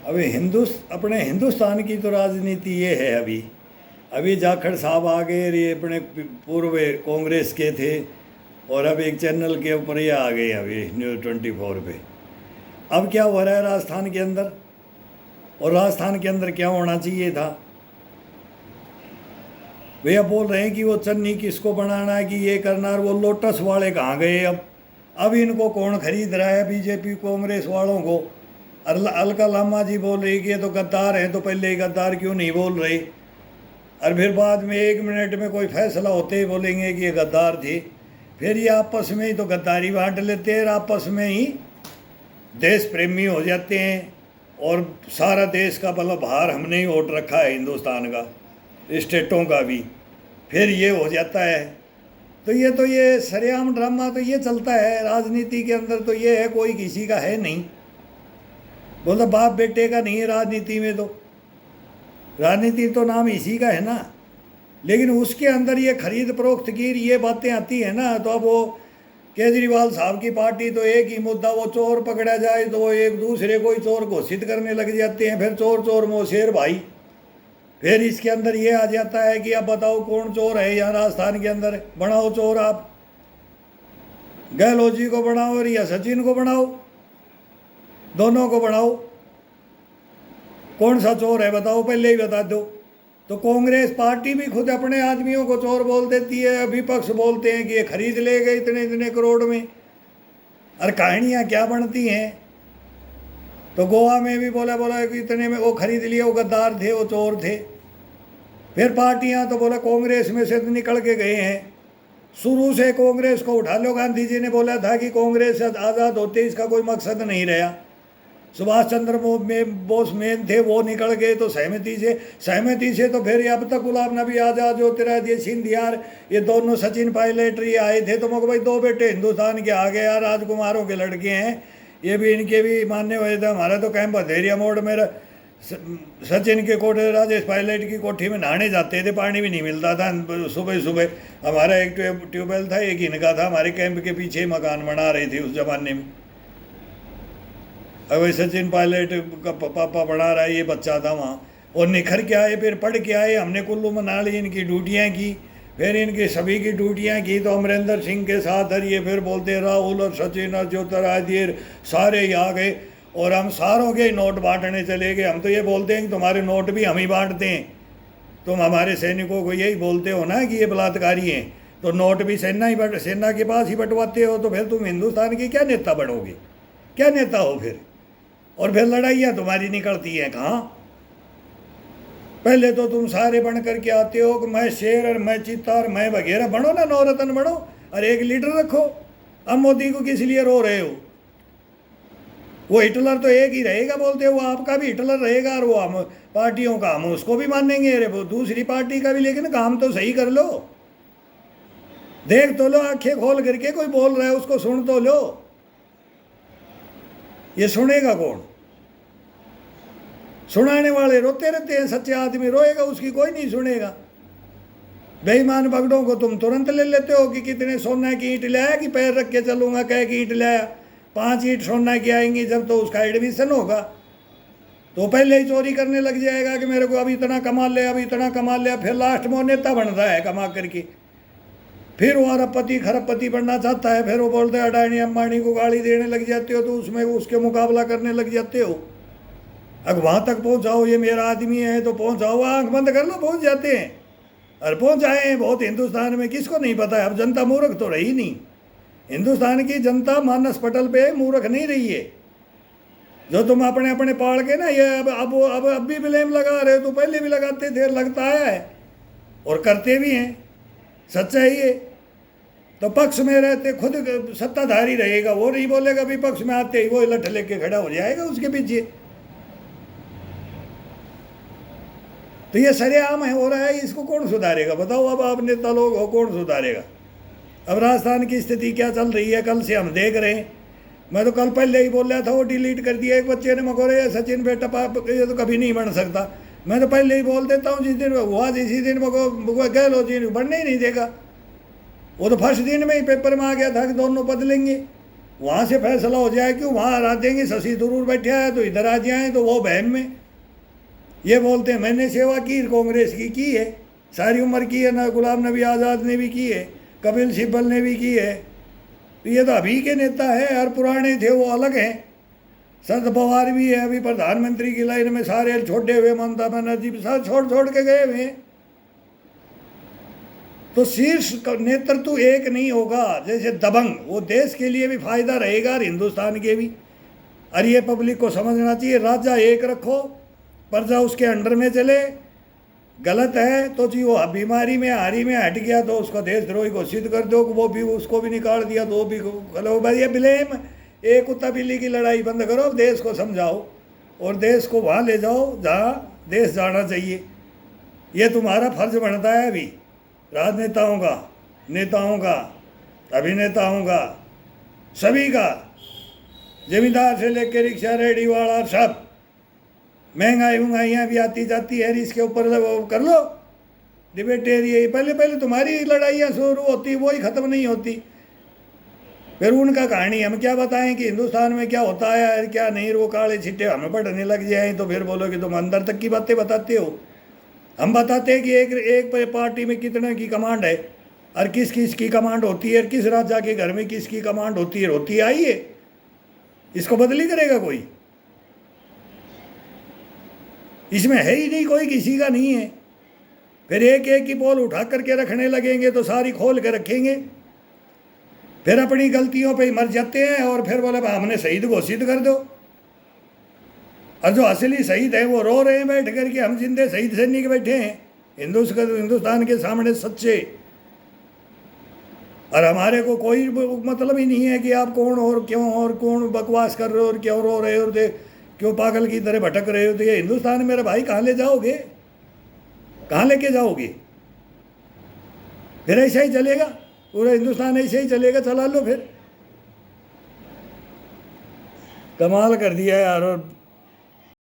अभी अपने हिंदुस्तान की तो राजनीति ये है। अभी अभी जाखड़ साहब आ गए, ये अपने पूर्व कांग्रेस के थे, और अब एक चैनल के ऊपर ये आ गए अभी News 24 पे। अब क्या हो रहा है राजस्थान के अंदर, और राजस्थान के अंदर क्या होना चाहिए था? भैया बोल रहे हैं कि वो चन्नी किसको बनाना है, कि ये करना है। वो लोटस वाले कहाँ गए अब इनको कौन खरीद रहा है? बीजेपी कांग्रेस वालों को। अलका लामा जी बोल रही कि ये तो गद्दार हैं, तो पहले ही गद्दार क्यों नहीं बोल रहे? और फिर बाद में 1 मिनट में कोई फैसला होते ही बोलेंगे कि ये गद्दार थे। फिर ये आपस में ही तो गद्दारी बांट लेते हैं, आपस में ही देश प्रेमी हो जाते हैं, और सारा देश का मतलब भार हमने ही ओट रखा है, हिंदुस्तान का, स्टेटों का भी। फिर ये हो जाता है। तो ये सरेआम ड्रामा तो ये चलता है राजनीति के अंदर। तो ये है, कोई किसी का है नहीं, बोलता बाप बेटे का नहीं है राजनीति में। तो राजनीति तो नाम इसी का है ना। लेकिन उसके अंदर ये खरीद फरोख्त की ये बातें आती है ना। तो अब वो केजरीवाल साहब की पार्टी तो एक ही मुद्दा, वो चोर पकड़ा जाए तो वो एक दूसरे को ही चोर घोषित करने लग जाते हैं। फिर चोर चोर में शेर भाई। फिर इसके अंदर ये आ जाता है कि अब बताओ कौन चोर है यहाँ राजस्थान के अंदर? बनाओ चोर आप, गहलोत जी को बनाओ या सचिन को बनाओ, दोनों को बनाओ। कौन सा चोर है बताओ, पहले ही बता दो। तो कांग्रेस पार्टी भी खुद अपने आदमियों को चोर बोल देती है। विपक्ष बोलते हैं कि ये खरीद ले गए इतने इतने करोड़ में। और कहानियाँ क्या बनती हैं। तो गोवा में भी बोला कि इतने में वो खरीद लिए, वो गद्दार थे, वो चोर थे। फिर पार्टियां तो बोला कांग्रेस में से निकल के गए हैं। शुरू से कांग्रेस को उठा लो। गांधी जी ने बोला था कि कांग्रेस आज़ाद होते इसका कोई मकसद नहीं रहा। सुभाष चंद्र बोस मेन थे, वो निकल गए तो सहमति से तो फिर अब तक गुलाम नबी आज़ाद, ज्योतिरादित्य सिंधिया, ये दोनों सचिन पायलट ये आए थे। तो मगर भाई 2 बेटे हिंदुस्तान के आ गए यार, राजकुमारों के लड़के हैं, ये भी इनके भी मानने हुए थे। हमारा तो कैंप बधेरिया मोड़ में सचिन के कोठे राजेश पायलट की कोठी में नहाने जाते थे, पानी भी नहीं मिलता था सुबह सुबह। हमारा एक ट्यूबवेल था, एक इनका था। हमारे कैंप के पीछे मकान बना रही थी उस जमाने में। अब सचिन पायलट का पापा बना रहा है, ये बच्चा था वहाँ। और निखर के आए, फिर पढ़ के आए। हमने कुल्लू मनाली इनकी ड्यूटियाँ की, फिर इनकी सभी की ड्यूटियाँ की। तो अमरिंदर सिंह के साथ ये फिर बोलते राहुल और सचिन और ज्योतिरादित्य सारे ही आ गए, और हम सारों के नोट बांटने चले गए। हम तो ये बोलते हैं कि तुम्हारे नोट भी हम ही बांटते हैं। तुम हमारे सैनिकों को यही बोलते हो ना कि ये बलात्कारी हैं, तो नोट भी सेना के पास ही बंटवाते हो। तो फिर तुम हिंदुस्तान के क्या नेता बनोगे? क्या नेता हो फिर? और फिर लड़ाइयाँ तुम्हारी निकलती हैं कहाँ? पहले तो तुम सारे बन करके आते हो कि मैं शेर और मैं चीता और मैं वगैरह। बनो ना, नौरत्न बनो, और एक लीडर रखो। अब मोदी को किस लिए रो रहे हो? वो हिटलर तो एक ही रहेगा बोलते हो, वो आपका भी हिटलर रहेगा, और वो हम पार्टियों का हम उसको भी मानेंगे। अरे वो दूसरी पार्टी का भी, लेकिन काम तो सही कर लो। देख तो लो, आंखें खोल करके कोई बोल रहा है उसको सुन तो लो। ये सुनेगा कौन? सुनाने वाले रोते रहते हैं। सच्चे आदमी रोएगा, उसकी कोई नहीं सुनेगा। बेईमान बगड़ों को तुम तुरंत ले लेते हो कि कितने सोना की ईंट लाया, कि पैर रख के चलूंगा, कह की ईंट लाया। 5 ईंट सोना की आएंगी जब तो उसका एडमिशन होगा, तो पहले ही चोरी करने लग जाएगा कि मेरे को अभी इतना कमा लिया, अभी इतना कमा लिया। फिर लास्ट में नेता बनता है कमा करके। फिर वो अरबपति खरबपति बनना चाहता है। फिर वो बोलते हैं अडानी अंबानी को गाली देने लग जाते हो, तो उसमें उसके मुकाबला करने लग जाते हो। अब वहाँ तक पहुँचाओ, ये मेरा आदमी है तो पहुँचाओ, आँख बंद कर लो, पहुँच जाते हैं। और पहुँचाए हैं बहुत हिंदुस्तान में, किसको नहीं पता है? अब जनता मूर्ख तो रही नहीं। हिंदुस्तान की जनता मानस पटल पे मूर्ख नहीं रही है। जो तुम अपने अपने पाड़ के ना ये अब भी ब्लेम लगा रहे हो, तो पहले भी लगाते थे, लगता है और करते भी हैं। सच्चाई है। तो पक्ष में रहते खुद सत्ताधारी रहेगा, वो नहीं बोलेगा। विपक्ष में आते ही वो लठ लेके खड़ा हो जाएगा उसके पीछे। तो ये सरेआम है हो रहा है, इसको कौन सुधारेगा बताओ? अब आप नेता लोग हो, कौन सुधारेगा? अब राजस्थान की स्थिति क्या चल रही है कल से हम देख रहे हैं। मैं तो कल पहले ही बोल रहा था, वो डिलीट कर दिया एक बच्चे ने। मकोरे सचिन बेटा ये तो कभी नहीं बन सकता। मैं तो पहले ही बोल देता हूँ, जिस दिन हुआ इसी दिन गहलोत जी बनने ही नहीं देगा। वो तो फर्स्ट दिन में ही पेपर में आ गया था कि दोनों बदलेंगे। वहाँ से फैसला हो जाए, क्यों वहाँ हरा देंगे। शशि थरूर बैठे है तो इधर आ जाए, तो वो बहम में ये बोलते हैं मैंने सेवा की, कांग्रेस की है, सारी उम्र की है ना, गुलाम नबी आज़ाद ने भी की है, कपिल सिब्बल ने भी की है। तो ये तो अभी के नेता है, और पुराने थे वो अलग हैं। शरद पवार भी है अभी प्रधानमंत्री की लाइन में, सारे छोड़े हुए, ममता बनर्जी भी सारे छोड़ छोड़ के गए हुए हैं। तो शीर्ष नेतृत्व एक नहीं होगा, जैसे दबंग, वो देश के लिए भी फायदा रहेगा और हिंदुस्तान के भी। और ये पब्लिक को समझना चाहिए, राजा एक रखो, प्रजा उसके अंडर में चले। गलत है तो जी वो बीमारी में हारी में हट गया तो उसको देशद्रोही घोषित कर दो, वो भी उसको भी निकाल दिया तो वो भी गलो भाई, ये ब्लेम। एक कुत्ता बिल्ली की लड़ाई बंद करो, देश को समझाओ और देश को वहाँ ले जाओ जहाँ देश जाना चाहिए। ये तुम्हारा फर्ज बनता है अभी, राजनेताओं का, नेताओं का, अभिनेताओं का, सभी का, जमींदार से लेकर रिक्शा रेडी वाला सब। महंगाइयाँ भी आती जाती है, इसके ऊपर कर लो डिबेट एरिया। पहले पहले तुम्हारी लड़ाइयाँ शुरू होती, वही ख़त्म नहीं होती। फिर उनका कहानी हम क्या बताएं कि हिंदुस्तान में क्या होता है क्या नहीं, वो काले छिट्टे हमें पढ़ने लग जाए तो फिर बोलो कि तुम अंदर तक की बातें बताते हो। हम बताते हैं कि एक पार्टी में कितने की कमांड है और किस किस की कमांड होती है, और किस राजा के घर में किसकी कमांड होती है आइए, इसको बदली करेगा कोई? इसमें है ही नहीं, कोई किसी का नहीं है। फिर एक एक की पोल उठा करके रखने लगेंगे तो सारी खोल के रखेंगे, फिर अपनी गलतियों पे मर जाते हैं और फिर बोले हमने शहीद घोषित कर दो। और जो असली शहीद है वो रो रहे हैं बैठ करके, हम जिंदे शहीद सैनिक बैठे हैं हिंदुस्तान के सामने सच्चे, और हमारे को कोई मतलब ही नहीं है कि आप कौन और क्यों और कौन बकवास कर रहे हो और क्यों रो रहे हो और क्यों पागल की तरह भटक रहे हो। तो ये हिंदुस्तान मेरे भाई कहाँ ले जाओगे, कहाँ लेके जाओगे? फिर ऐसा ही चलेगा, पूरा हिंदुस्तान ऐसे ही चलेगा, चला लो फिर। कमाल कर दिया यार। और